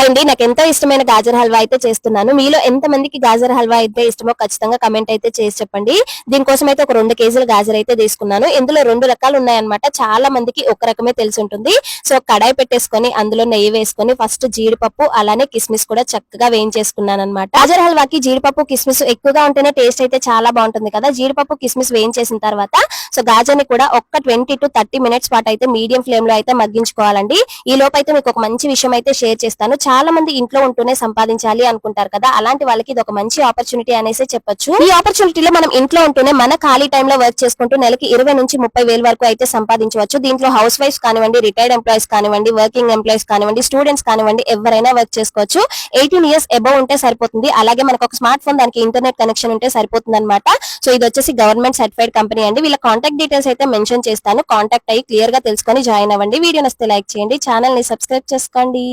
Hi అండి, నాకు ఎంతో ఇష్టమైన గాజర్ హల్వా అయితే చేస్తున్నాను. మీలో ఎంత మందికి గాజర్ హల్వా అయితే ఇష్టమో ఖచ్చితంగా కమెంట్ అయితే చేసి చెప్పండి. దీనికోసం అయితే ఒక 2 కేజీల గాజర్ అయితే తీసుకున్నాను. ఇందులో 2 రకాలు ఉన్నాయన్నమాట. చాలా మందికి ఒక రకమే తెలిసి ఉంటుంది. సో కడాయి పెట్టేసుకొని అందులో నెయ్యి వేసుకొని ఫస్ట్ జీడిపప్పు అలానే కిస్మిస్ కూడా చక్కగా వేయించేసుకున్నాను అనమాట. గాజర్ హల్వాకి జీడిపప్పు కిస్మిస్ ఎక్కువగా ఉంటేనే టేస్ట్ అయితే చాలా బాగుంటుంది కదా. జీడిపప్పు కిస్మిస్ వేయించేసిన తర్వాత సో గాజర్ని కూడా ఒక్క 20 to 30 మినిట్స్ పాటు అయితే మీడియం ఫ్లేమ్ లో అయితే మగ్గించుకోవాలండి. ఈ లోపు అయితే మీకు ఒక మంచి విషయం అయితే షేర్ చేస్తాను. చాలా మంది ఇంట్లో ఉంటూనే సంపాదించాలి అనుకుంటారు కదా, అలాంటి వాళ్ళకి ఇది ఒక మంచి ఆపర్చునిటీ అనేసి చెప్పొచ్చు. ఈ ఆపర్చునిటీలో మనం ఇంట్లో ఉంటూనే మన ఖాళీ టైంలో వర్క్ చేసుకుంటూ నెలకి 20 నుంచి 30 వేల వరకు అయితే సంపాదించవచ్చు. దీంట్లో హౌస్ వైఫ్స్ కానివ్వండి, రిటైర్డ్ ఎంప్లాయీస్ కానివ్వండి, వర్కింగ్ ఎంప్లాయీస్ కానివ్వండి, స్టూడెంట్స్ కానివ్వండి, ఎవరైనా వర్క్ చేసుకోవచ్చు. 18 years అబౌవ్ ఉంటే సరిపోతుంది. అలాగే మనకు ఒక స్మార్ట్ ఫోన్, దానికి ఇంటర్నెట్ కనెక్షన్ ఉంటే సరిపోతుంది అనమాట. సో ఇది వచ్చేసి గవర్నమెంట్ సర్టిఫైడ్ కంపెనీ అండి. వీళ్ళ కాంటాక్ట్ డీటెయిల్స్ అయితే మెన్షన్ చేస్తాను. కాంటాక్ట్ అయ్యి క్లియర్ గా తెలుసుకొని జాయిన్ అవ్వండి. వీడియో నచ్చితే లైక్ చేయండి, ఛానల్ ని సబ్స్క్రైబ్ చేసుకోండి.